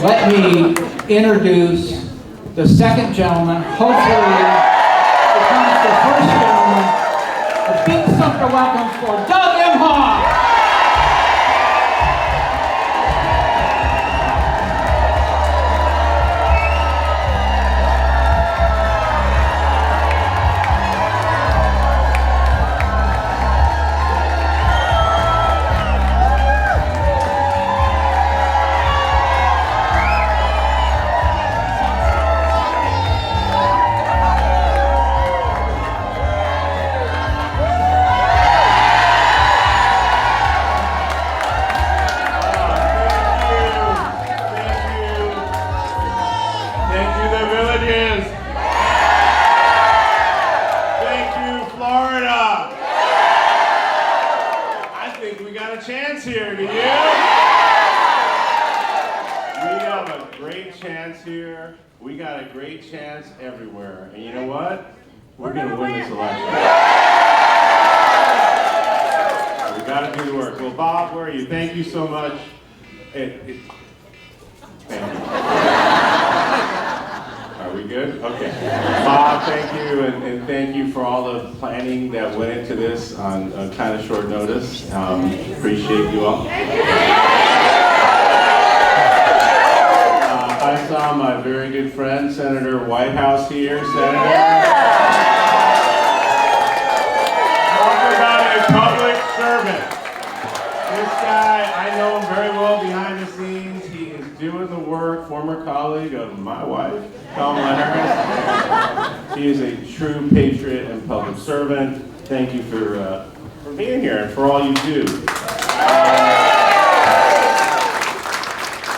let me introduce the second gentleman, hopefully becomes the first gentleman. A big sucker welcome for Doug Emhoff. Here, do you? We have a great chance here. We got a great chance everywhere. And you know what? We're going to win this election. We got to do the work. Well, Bob, where are you? Thank you so much. Thank you. Are we good? Okay. Bob, thank you, and thank you for all the planning that went into this on kind of short notice. Appreciate you all. I saw my very good friend, Senator Whitehouse here. Senator. Talk about a public servant. This guy, I know him very well behind the scenes. He is doing the work, former colleague of my wife, Kamala Harris. He is a true patriot and public servant. Thank you for being here and for all you do.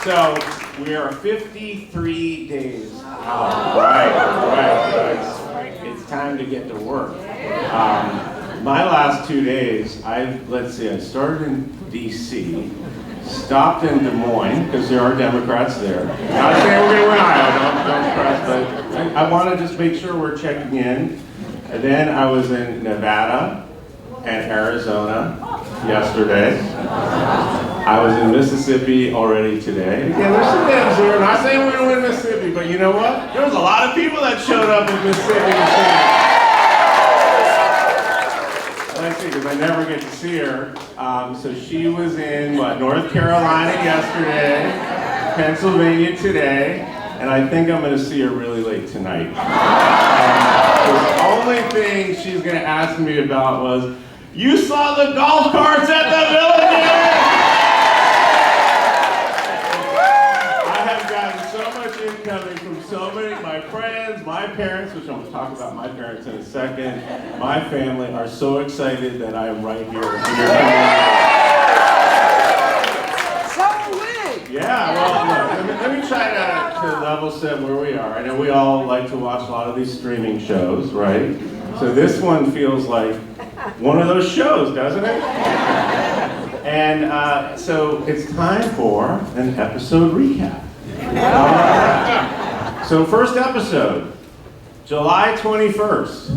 So we are 53 days out. Right. It's time to get to work. My last 2 days, I started in D.C., stopped in Des Moines, because there are Democrats there. Not saying we're going to win Iowa, don't press, but I want to just make sure we're checking in. And then I was in Nevada and Arizona yesterday. I was in Mississippi already today. Again, there's some Dems here. Not saying we're going to win Mississippi, but you know what? There was a lot of people that showed up in Mississippi. Because I never get to see her. So she was in North Carolina yesterday, Pennsylvania today, and I think I'm going to see her really late tonight. The only thing she's going to ask me about was, you saw the golf carts at the Villages! I have gotten so much incoming from so many, my friends, my parents, which I'm going to talk about my parents in a second. My family are so excited that I am right here. So are we. Yeah, well, look, let me try to level set where we are. I know we all like to watch a lot of these streaming shows, right? So this one feels like one of those shows, doesn't it? And so it's time for an episode recap. So first episode, July 21st,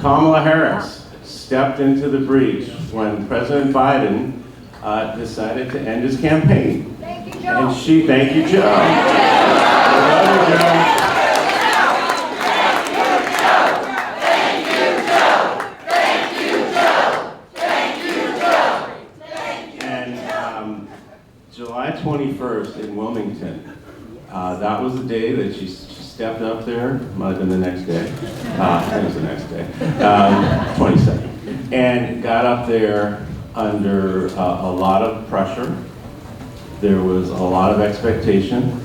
Kamala Harris stepped into the breach when President Biden decided to end his campaign. Thank you, Joe. And thank you, Joe. I love you, Joe. July 21st in Wilmington. That was the day that she stepped up there. Might have been the next day. I think it was the next day. 22nd. And got up there under a lot of pressure. There was a lot of expectation.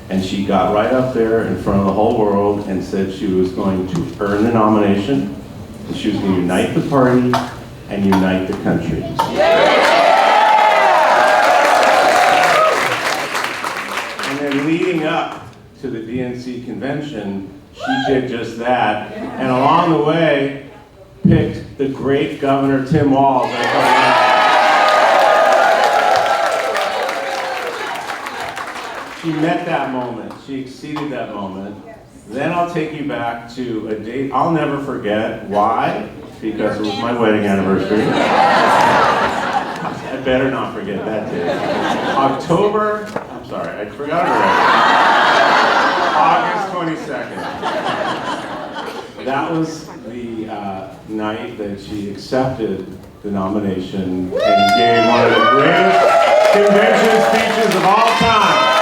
And she got right up there in front of the whole world and said she was going to earn the nomination. And she was going to unite the party and unite the country. Leading up to the DNC convention, she did just that, and along the way, picked the great Governor Tim Walz as her running. She met that moment. She exceeded that moment. Then I'll take you back to a date I'll never forget. Why? Because it was my wedding anniversary. I better not forget that day. sorry, I forgot already. August 22nd. That was the night that she accepted the nomination and gave one of the greatest convention speeches of all time.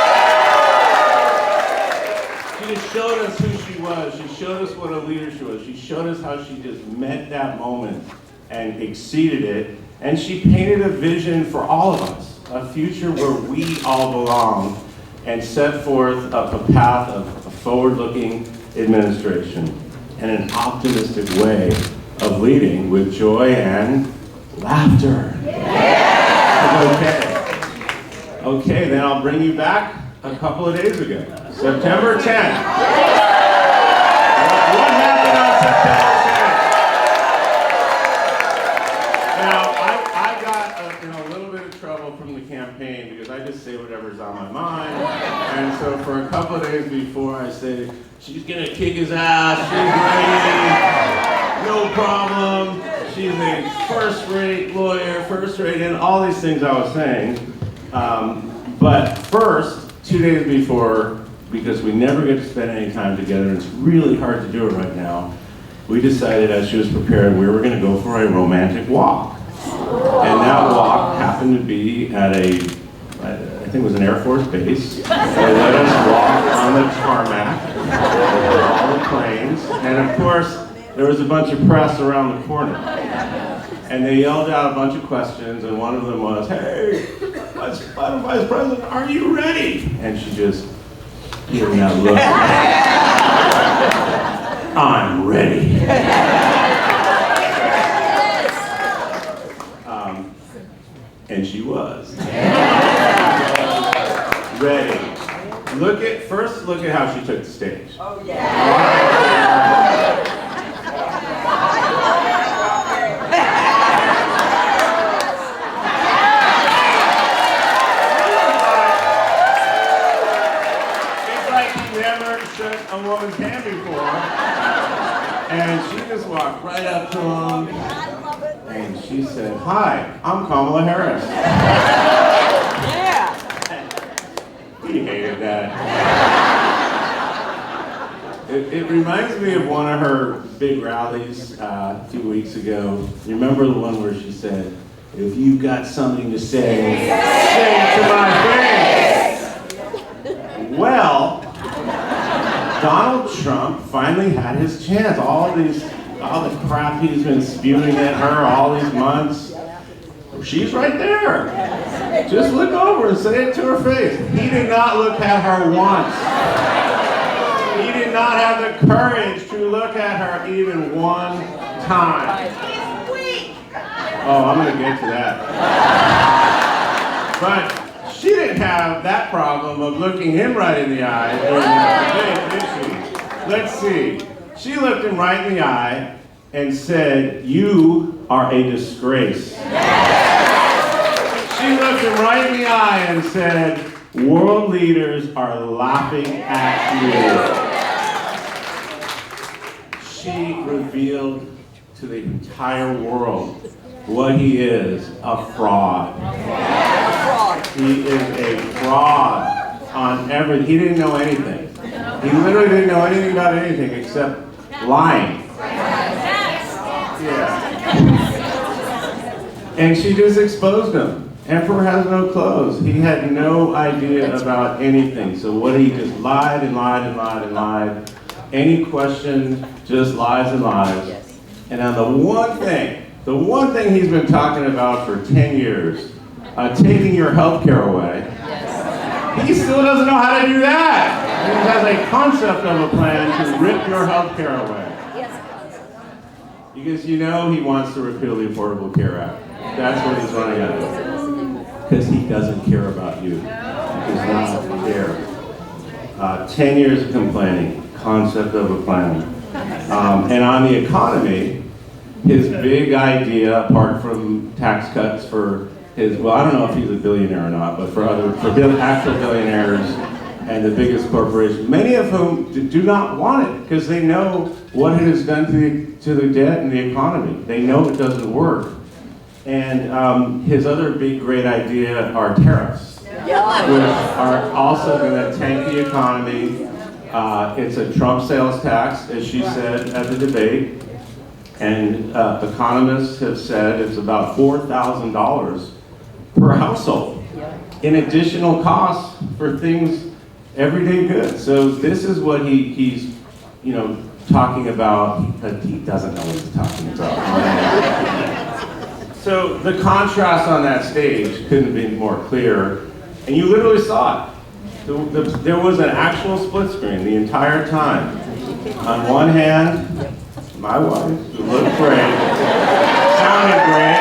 She just showed us who she was. She showed us what a leader she was. She showed us how she just met that moment and exceeded it. And she painted a vision for all of us, a future where we all belong, and set forth a path of a forward-looking administration and an optimistic way of leading with joy and laughter. Okay. Okay, then I'll bring you back a couple of days ago, September 10th. What happened on September 10th? Now, I got in a little bit of trouble from the campaign because I just say whatever's on my mind. And so for a couple of days before, I said, she's gonna kick his ass, she's ready, no problem. She's a first-rate lawyer, first-rate, and all these things I was saying. But first, 2 days before, because we never get to spend any time together, and it's really hard to do it right now, we decided as she was preparing, we were going to go for a romantic walk. And that walk happened to be at I think it was an Air Force base. They let us walk on the tarmac, all the planes, and of course, there was a bunch of press around the corner. And they yelled out a bunch of questions, and one of them was, "Hey, Madam Vice President, are you ready?" And she just gave me that look. I'm ready. And she was. Ready. First look at how she took the stage. Oh, yeah. A woman's hand before, and she just walked right up to him, and she said, "Hi, I'm Kamala Harris." Yeah. He hated that. It reminds me of one of her big rallies a few weeks ago. You remember the one where she said, "If you've got something to say, say it to my face." Well, Donald Trump finally had his chance. All the crap he's been spewing at her all these months, she's right there. Just look over and say it to her face. He did not look at her once. He did not have the courage to look at her even one time. He's weak. Oh, I'm going to get to that. But she didn't have that problem of looking him right in the eye during the debate, did she? Let's see. She looked him right in the eye and said, "You are a disgrace." She looked him right in the eye and said, "World leaders are laughing at you." She revealed to the entire world what he is, a fraud. He is a fraud on everything. He didn't know anything. He literally didn't know anything about anything except lying. Yeah. And she just exposed him. Emperor has no clothes. He had no idea about anything. So what he just lied and lied and lied and lied. Any question, just lies and lies. And on the one thing he's been talking about for 10 years, taking your health care away, he still doesn't know how to do that. He has a concept of a plan to rip your health care away. Because you know he wants to repeal the Affordable Care Act. That's what he's running out of. Because he doesn't care about you. He does not care. 10 years of complaining, concept of a plan. And on the economy, his big idea, apart from tax cuts for well, I don't know if he's a billionaire or not, but for actual billionaires and the biggest corporations, many of whom do not want it because they know what it has done to the debt and the economy. They know it doesn't work. And his other big great idea are tariffs. which are also going to tank the economy. It's a Trump sales tax, as she said at the debate. And economists have said it's about $4,000 per household in additional costs for things, everyday goods. So this is what he's talking about, but he doesn't know what he's talking about. So the contrast on that stage couldn't be more clear, and you literally saw it. There was an actual split screen the entire time. On one hand, my wife, who looked great, sounded great,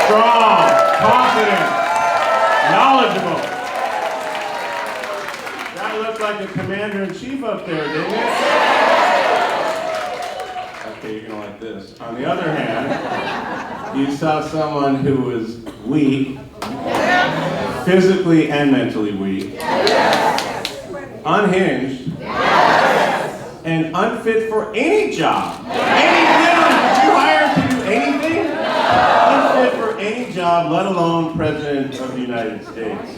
strong, confident, knowledgeable. That looked like a commander-in-chief up there, didn't it? Okay, you're gonna like this. On the other hand, you saw someone who was weak, physically and mentally weak, unhinged, and unfit for any job. Any village that you hire to do anything, unfit for any job, let alone President of the United States.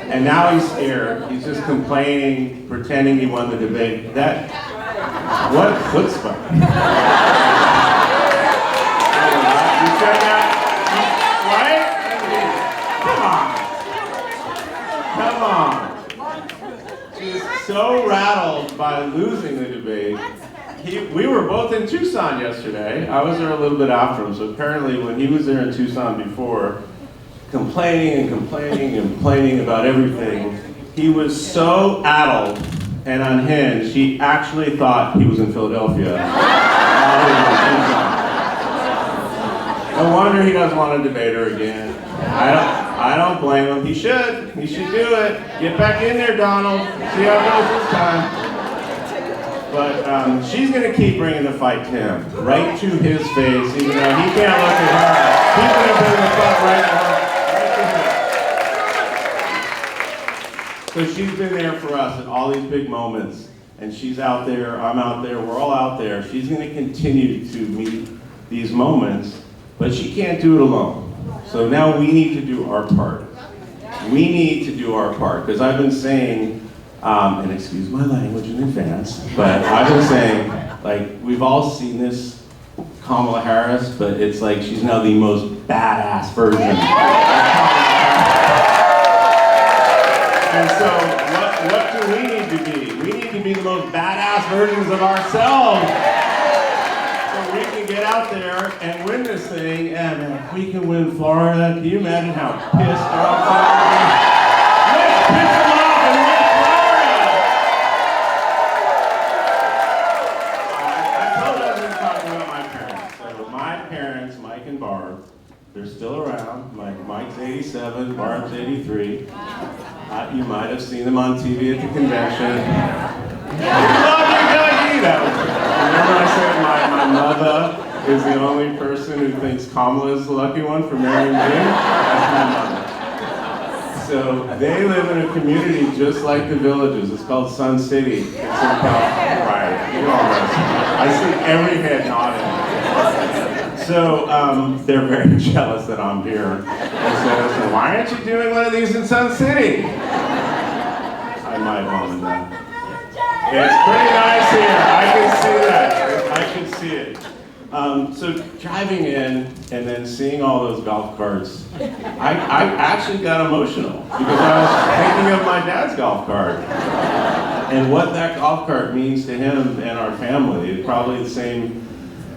And now he's scared. He's just complaining, pretending he won the debate. What chutzpah. You said that? Right? Come on. She's so rattled by losing the debate. We were both in Tucson yesterday. I was there a little bit after him, so apparently when he was there in Tucson before, complaining about everything, he was so addled and unhinged, he actually thought he was in Philadelphia. No wonder he doesn't want to debate her again. I don't blame him. He should do it. Get back in there, Donald. See how it goes this time. But she's going to keep bringing the fight to him, right to his face, even though he can't look at her. He's going to bring the fight right to her. So she's been there for us at all these big moments, and she's out there, I'm out there, we're all out there. She's going to continue to meet these moments, but she can't do it alone. So now we need to do our part. We need to do our part, because I've been saying, and excuse my language in advance, but I've been saying, like, we've all seen this Kamala Harris, but it's like she's now the most badass version of Kamala Harris. And so what do we need to be? We need to be the most badass versions of ourselves. So we can get out there and win this thing, and if we can win Florida, can you imagine how pissed they're all going to be? Let's piss them off and win Florida! I told you I was going to talk about my parents. So my parents, Mike and Barb, they're still around. Mike's 87, Barb's 83. You might have seen them on TV at the convention. Remember I said my mother is the only person who thinks Kamala is the lucky one for marrying me? That's my mother. So they live in a community just like the Villages. It's called Sun City. It's in California. Right. You all know. I see every head nodding. So they're very jealous that I'm here. They said, why aren't you doing one of these in Sun City? I might, Mom and Dad. It's pretty nice here. I can see that. I can see it. So driving in and then seeing all those golf carts, I actually got emotional because I was thinking of my dad's golf cart and what that golf cart means to him and our family. It's probably the same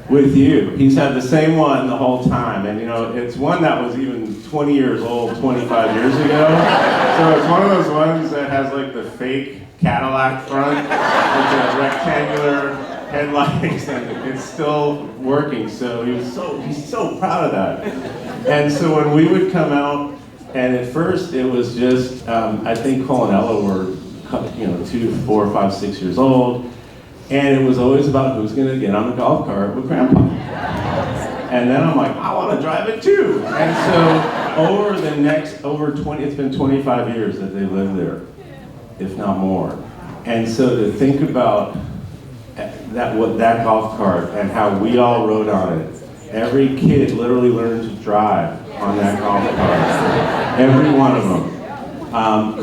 with you. He's had the same one the whole time, and it's one that was even 20 years old 25 years ago. So it's one of those ones that has like the fake Cadillac front with the rectangular headlights, and it's still working. So he's so proud of that. And so when we would come out, and at first it was just I think Cole and Ella were 2, 4, 5, 6 years old. And it was always about who's going to get on the golf cart with Grandpa. And then I'm like, I want to drive it too. And so it's been 25 years that they lived there, if not more. And so to think about that golf cart and how we all rode on it, every kid literally learned to drive on that golf cart. Every one of them.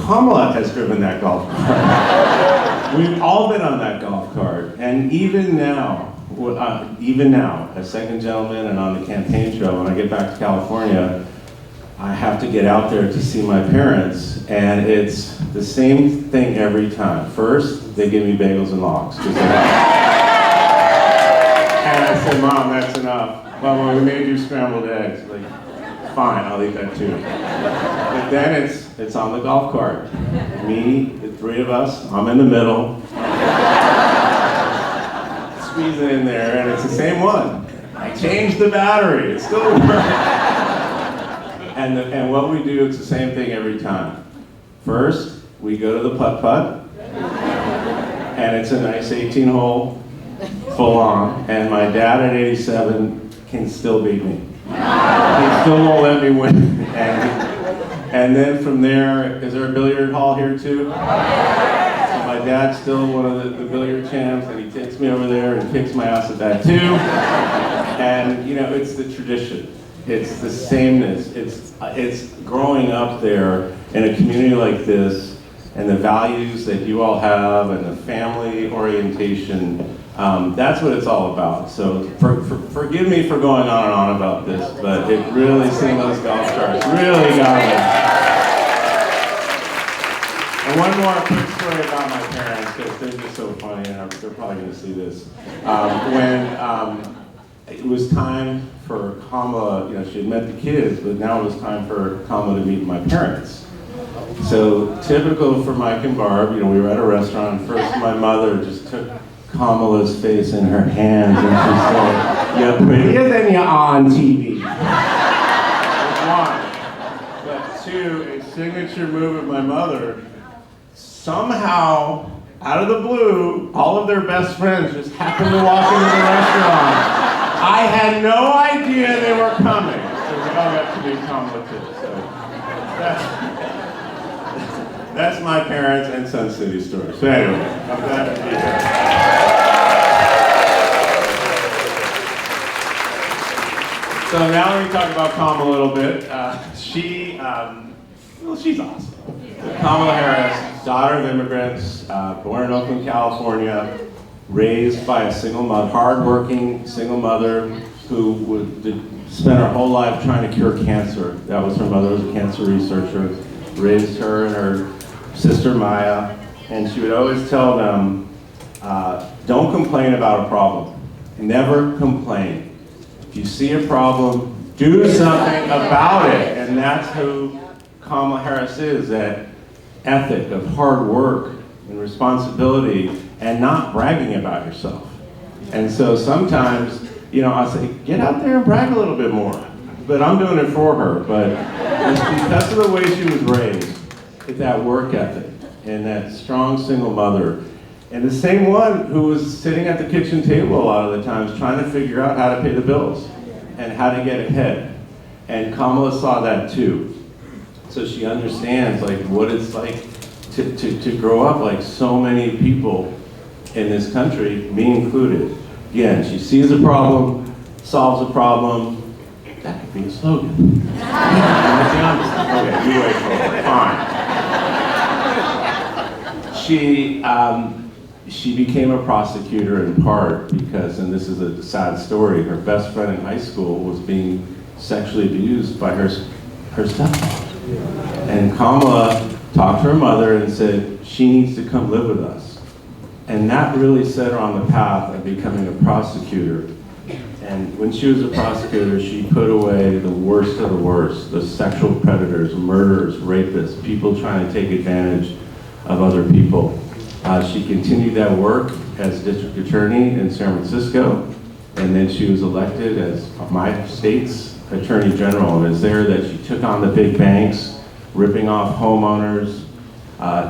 Kamala has driven that golf cart. We've all been on that golf cart. And even now, as second gentleman and on the campaign trail, when I get back to California, I have to get out there to see my parents, and it's the same thing every time. First, they give me bagels and lox. And I said, Mom, that's enough. Well, we made you scrambled eggs. Like, fine, I'll eat that too. But then it's on the golf cart. Me, the three of us, I'm in the middle. Squeeze it in there, and it's the same one. I changed the battery, it still works. And what we do, it's the same thing every time. First, we go to the putt-putt, and it's a nice 18-hole, full on, and my dad at 87 can still beat me. He still won't let me win. And then from there, is there a billiard hall here too? So my dad's still one of the billiard champs, and he takes me over there and kicks my ass at that too. And you know, it's the tradition. It's the sameness. It's growing up there in a community like this, and the values that you all have, and the family orientation. That's what it's all about. So forgive me for going on and on about this, but it really, seeing those golf carts really got me. And one more quick story about my parents, because they're just so funny, and they're probably going to see this. When it was time for Kamala, you know, she had met the kids, but now it was time for Kamala to meet my parents. So typical for Mike and Barb, you know, we were at a restaurant. First, my mother just took Kamala's face in her hands and she said, "You're prettier than you're on TV." One. But two, a signature move of my mother, somehow, out of the blue, all of their best friends just happened to walk into the restaurant. I had no idea they were coming. So we all got to meet Kamala too. So that's my parents and Sun City story. So anyway, I'm glad to be here. So now let me talk about Kamala a little bit. She's awesome. Kamala Harris, daughter of immigrants, born in Oakland, California, raised by a single mother, hardworking single mother who would spend her whole life trying to cure cancer. That was her mother, was a cancer researcher. Raised her and her sister Maya, and she would always tell them, don't complain about a problem. Never complain. If you see a problem, do something about it. And that's who Kamala Harris is, that ethic of hard work and responsibility and not bragging about yourself. And so sometimes, you know, I say, get out there and brag a little bit more. But I'm doing it for her. But it's because of the way she was raised, with that work ethic and that strong single mother. And the same one who was sitting at the kitchen table a lot of the times trying to figure out how to pay the bills and how to get ahead. And Kamala saw that too. So she understands like what it's like to grow up like so many people in this country, me included. Again, she sees a problem, solves a problem. That could be a slogan. Okay, you wait for it. Fine. She became a prosecutor in part because, and this is a sad story, her best friend in high school was being sexually abused by her stepmom. And Kamala talked to her mother and said, she needs to come live with us. And that really set her on the path of becoming a prosecutor. And when she was a prosecutor, she put away the worst of the worst, the sexual predators, murderers, rapists, people trying to take advantage of other people. She continued that work as district attorney in San Francisco, and then she was elected as my state's attorney general, and it's there that she took on the big banks, ripping off homeowners.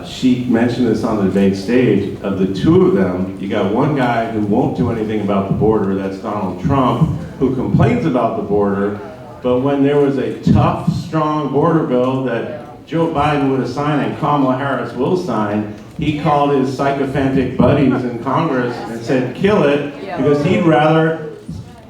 She mentioned this on the debate stage. Of the two of them, you got one guy who won't do anything about the border, that's Donald Trump, who complains about the border, but when there was a tough, strong border bill that Joe Biden would have signed and Kamala Harris will sign, he called his sycophantic buddies in Congress and said, kill it, because he'd rather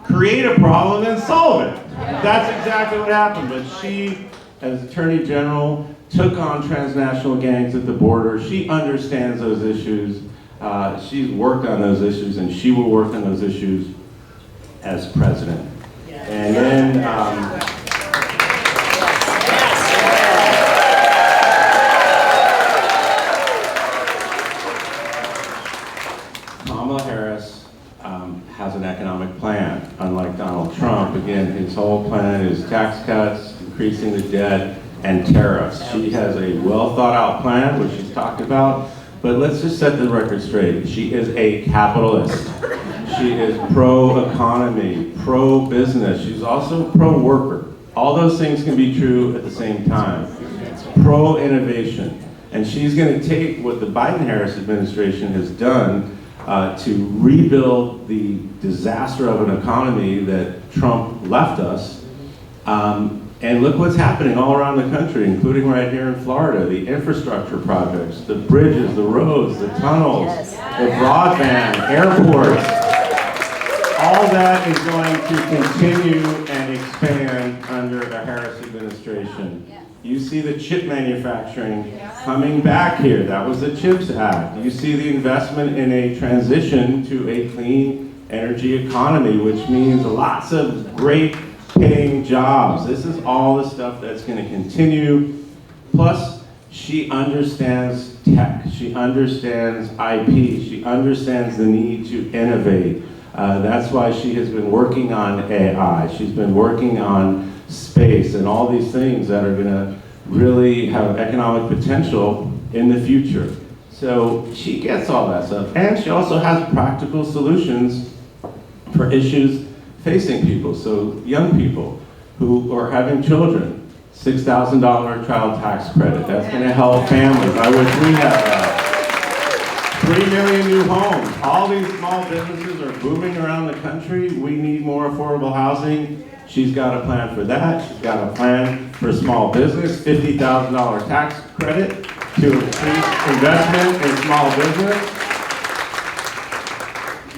create a problem than solve it. That's exactly what happened, but she as Attorney General, took on transnational gangs at the border. She understands those issues. She's worked on those issues, and she will work on those issues as president. And then, Kamala Harris has an economic plan, unlike Donald Trump. Again, his whole plan is tax cuts, increasing the debt, and tariffs. She has a well thought out plan, which she's talked about, but let's just set the record straight. She is a capitalist. She is pro-economy, pro-business. She's also pro-worker. All those things can be true at the same time. Pro-innovation. And she's going to take what the Biden-Harris administration has done to rebuild the disaster of an economy that Trump left us. And look what's happening all around the country, including right here in Florida, the infrastructure projects, the bridges, the roads, the tunnels, the broadband, airports. All that is going to continue and expand under the Harris administration. You see the chip manufacturing coming back here. That was the CHIPS Act. You see the investment in a transition to a clean energy economy, which means lots of great paying jobs. This is all the stuff that's going to continue. Plus, she understands tech. She understands IP. She understands the need to innovate. That's why she has been working on AI. She's been working on space and all these things that are going to really have economic potential in the future. So she gets all that stuff. And she also has practical solutions for issues facing people. So young people who are having children, $6,000 child tax credit. That's going to help families. I wish we had that. 3 million new homes. All these small businesses are booming around the country. We need more affordable housing. She's got a plan for that. She's got a plan for small business, $50,000 tax credit to increase investment in small business.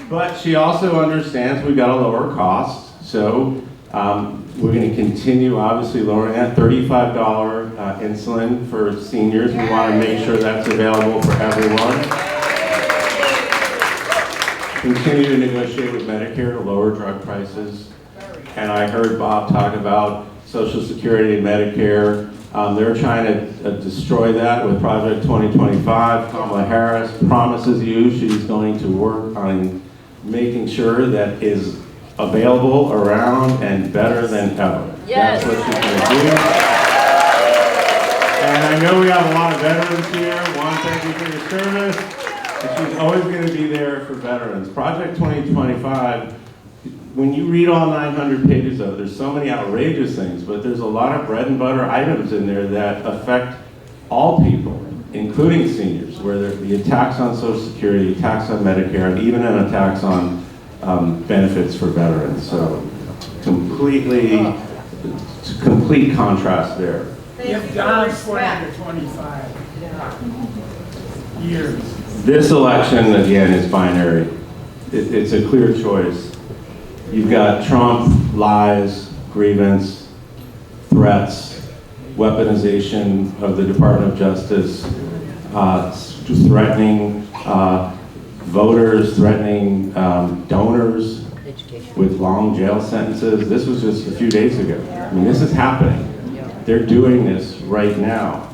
But she also understands we've got to lower costs. So we're going to continue, obviously, lowering that $35 insulin for seniors. We want to make sure that's available for everyone. Continue to negotiate with Medicare to lower drug prices. And I heard Bob talk about Social Security and Medicare. They're trying to destroy that with Project 2025. Kamala Harris promises you she's going to work on making sure that is available, around, and better than ever. Yes. That's what she's going to do. And I know we have a lot of veterans here. One, thank you for your service. And she's always going to be there for veterans. Project 2025, when you read all 900 pages of it, there's so many outrageous things, but there's a lot of bread and butter items in there that affect all people, including seniors, where there's the attacks on Social Security, attacks on Medicare, and even an attacks on benefits for veterans. So complete contrast there. If Don's 20 to 25 years. This election, again, is binary. It's a clear choice. You've got Trump, lies, grievance, threats, weaponization of the Department of Justice, threatening voters, threatening donors with long jail sentences. This was just a few days ago. I mean, this is happening. They're doing this right now.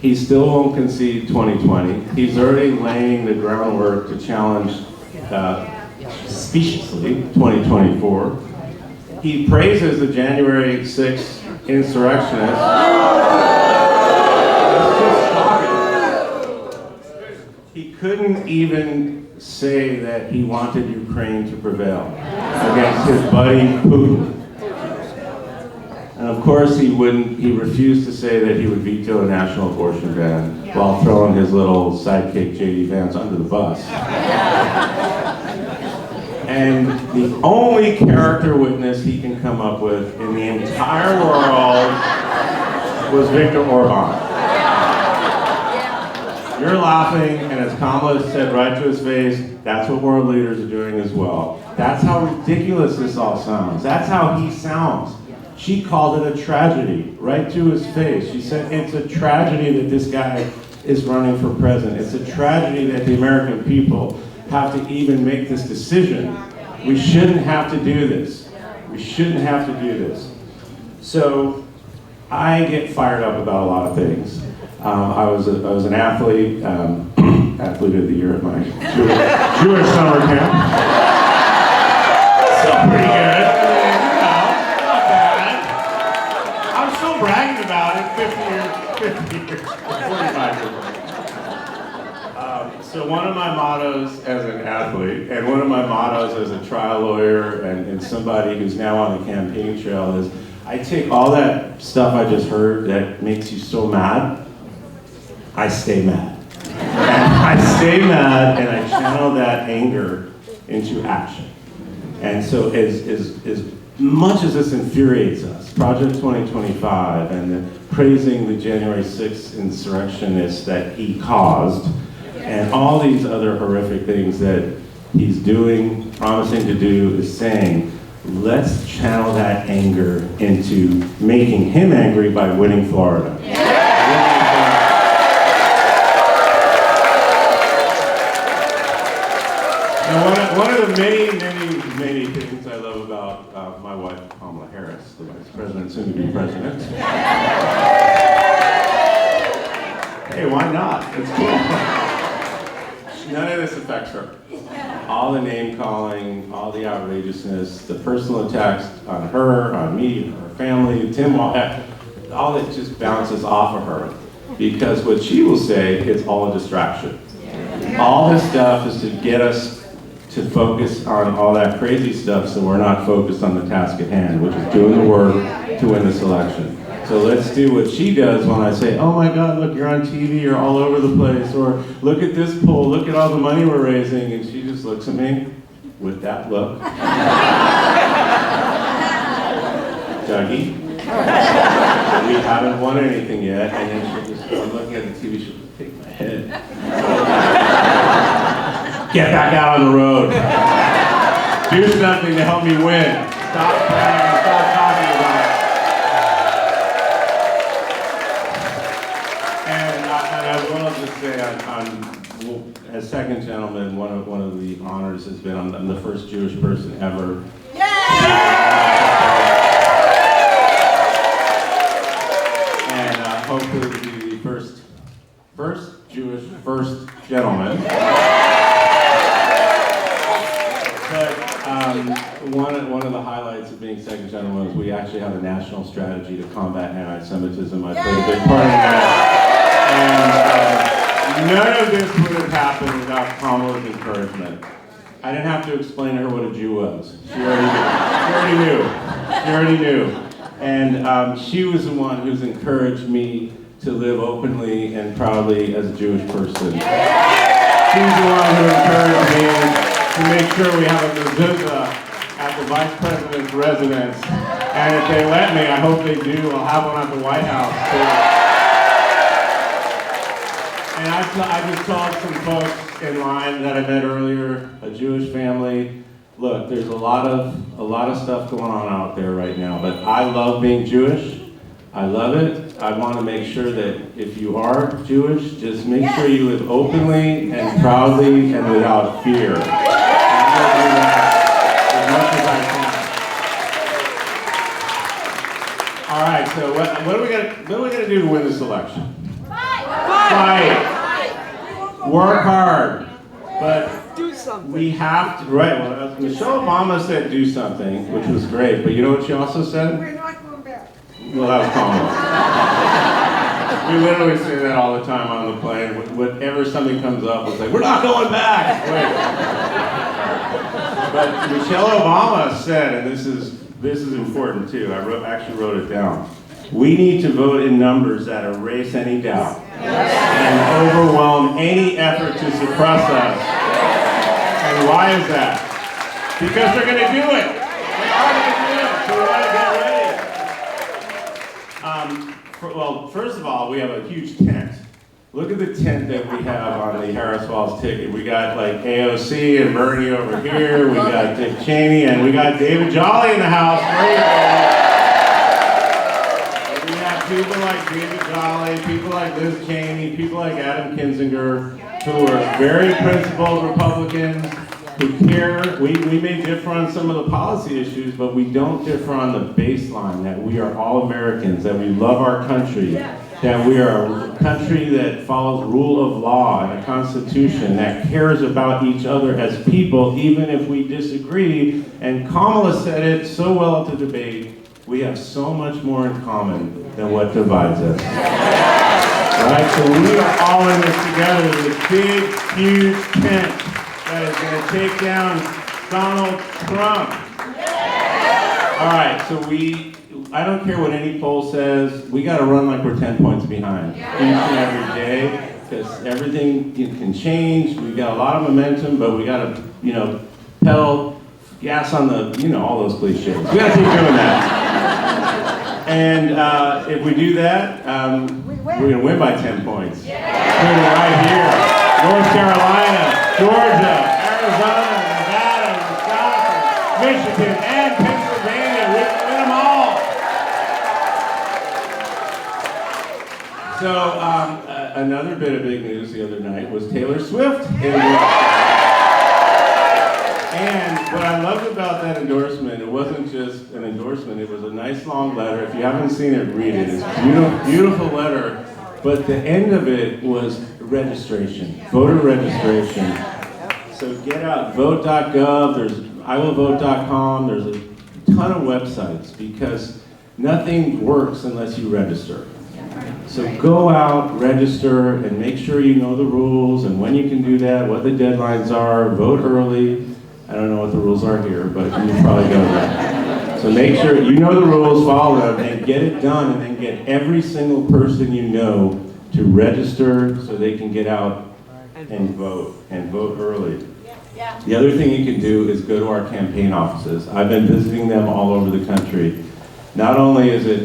He still won't concede 2020. He's already laying the groundwork to challenge speciously 2024. He praises the January 6th insurrectionists. That's just shocking. He couldn't even say that he wanted Ukraine to prevail against his buddy Putin. And of course he refused to say that he would veto a national abortion ban while throwing his little sidekick J.D. Vance under the bus. And the only character witness he can come up with in the entire world was Viktor Orban. You're laughing, and as Kamala said right to his face, that's what world leaders are doing as well. That's how ridiculous this all sounds. That's how he sounds. She called it a tragedy, right to his face. She said, it's a tragedy that this guy is running for president. It's a tragedy that the American people have to even make this decision. We shouldn't have to do this. We shouldn't have to do this. So I get fired up about a lot of things. I was an athlete, athlete of the year at my Jewish summer camp. Still pretty good. Not bad. I'm still bragging about it 50 years, 45 years. So one of my mottos as an athlete, and one of my mottos as a trial lawyer and somebody who's now on the campaign trail is, I take all that stuff I just heard that makes you so mad, I stay mad. And I stay mad and I channel that anger into action. And so as much as this infuriates us, Project 2025 and praising the January 6th insurrectionists that he caused, and all these other horrific things that he's doing, promising to do, is saying, let's channel that anger into making him angry by winning Florida. Now, one of the many things I love about my wife, Kamala Harris, the vice president, soon to be president. Hey, why not? It's cool. None of this affects her. All the name calling, all the outrageousness, the personal attacks on her, on me, her family, Tim, all that just bounces off of her. Because what she will say is all a distraction. All this stuff is to get us to focus on all that crazy stuff so we're not focused on the task at hand, which is doing the work to win this election. So let's do what she does when I say, oh my God, look, you're on TV, you're all over the place, or look at this poll, look at all the money we're raising, and she just looks at me with that look. Dougie, we haven't won anything yet, and then she'll just, I'm looking at the TV, she'll just take my head. Get back out on the road. Do something to help me win. Stop playing, stop talking about it. And I will just say, as second gentleman, one of the honors has been, I'm the first Jewish person ever. And hopefully to be the first Jewish first gentleman. But one of the highlights of being second gentleman is we actually have a national strategy to combat anti-Semitism. I played a big part in that. And none of this would have happened without Kamala's encouragement. I didn't have to explain to her what a Jew was. She already knew. And she was the one who's encouraged me to live openly and proudly as a Jewish person. She's the one who encouraged me to make sure we have a mezuzah at the vice president's residence. And if they let me, I hope they do, I'll have one at the White House too. And I just told some folks in line that I met earlier, a Jewish family, look, there's a lot of stuff going on out there right now, but I love being Jewish. I love it. I want to make sure that if you are Jewish, just make sure you live openly and proudly and without fear. And I'm going to do that as much as I can. All right, so what are we gonna do to win this election? Fight. Work hard. But Do something. we have to, right, well, Michelle Obama said do something, which was great, but you know what she also said? We're not going back. Well, that was Kamala. We literally say that all the time on the plane. Whenever something comes up, it's like, we're not going back! Wait. But Michelle Obama said, and this is important too, I actually wrote it down. We need to vote in numbers that erase any doubt and overwhelm any effort to suppress us. And why is that? Because they're going to do it. They are going to do it. So we got to get ready. Well, first of all, we have a huge tent. Look at the tent that we have on the Harris Falls ticket. We got like AOC and Bernie over here. We got Dick Cheney, and we got David Jolly in the house. people like David Jolly, people like Liz Cheney, people like Adam Kinzinger, who are very principled Republicans, who care. We may differ on some of the policy issues, but we don't differ on the baseline that we are all Americans, that we love our country, that we are a country that follows rule of law and a constitution, that cares about each other as people, even if we disagree. And Kamala said it so well at the debate, we have so much more in common than what divides us. Right? So we are all in this together, this big, huge tent that is going to take down Donald Trump. All right, so I don't care what any poll says, we got to run like we're 10 points behind each and every day, because everything can change. We've got a lot of momentum, but we got to, pedal gas on the, all those cliches. We got to keep doing that. And if we do that, we're going to win by 10 points. Including right here, North Carolina, Georgia, Arizona, Nevada, Wisconsin, Michigan, and Pennsylvania. We're going to win them all. So another bit of big news the other night was Taylor Swift. And what I loved about that endorsement, it wasn't just an endorsement, it was a nice long letter. If you haven't seen it, read it. It's a beautiful, beautiful letter. But the end of it was registration, voter registration. So get out, vote.gov, there's iwillvote.com, there's a ton of websites because nothing works unless you register. So go out, register, and make sure you know the rules and when you can do that, what the deadlines are, vote early. I don't know what the rules are here, but you probably know that. So make sure you know the rules, follow them, and get it done, and then get every single person you know to register so they can get out and vote early. The other thing you can do is go to our campaign offices. I've been visiting them all over the country. Not only is it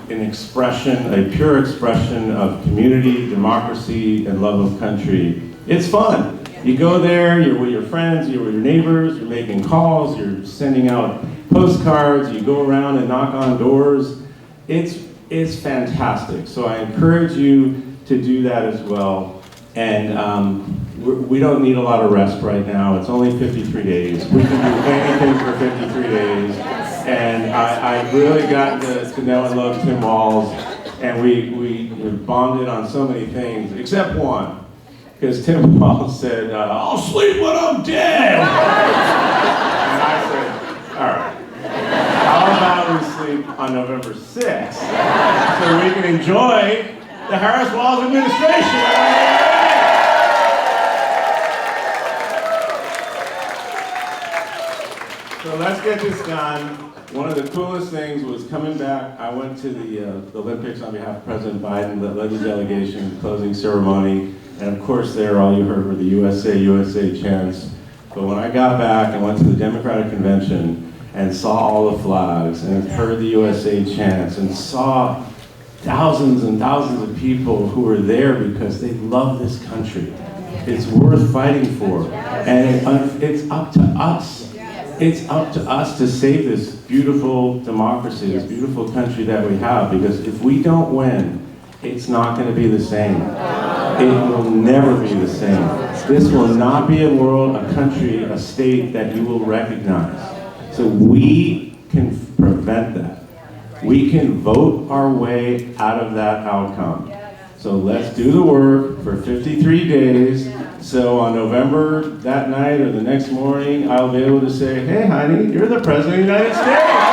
an expression, a pure expression of community, democracy, and love of country, it's fun. You go there, you're with your friends, you're with your neighbors, you're making calls, you're sending out postcards, you go around and knock on doors. It's fantastic. So I encourage you to do that as well. And we don't need a lot of rest right now. It's only 53 days. We can do anything for 53 days. And I've really gotten to know and love Tim Walz. And we bonded on so many things, except one. Because Tim Walz said, I'll sleep when I'm dead. And I said, all right, how about we sleep on November 6th so we can enjoy the Harris-Walz administration? So let's get this done. One of the coolest things was coming back. I went to the Olympics on behalf of President Biden, led the delegation, closing ceremony. And of course there, all you heard were the USA, USA chants. But when I got back and went to the Democratic Convention and saw all the flags and heard the USA chants and saw thousands and thousands of people who were there because they love this country. It's worth fighting for. And it's up to us. It's up to us to save this beautiful democracy, this beautiful country that we have, because if we don't win, it's not going to be the same. It will never be the same. This will not be a world, a country, a state that you will recognize. So we can prevent that. We can vote our way out of that outcome. So let's do the work for 53 days. So on November, that night or the next morning, I'll be able to say, hey honey, you're the President of the United States.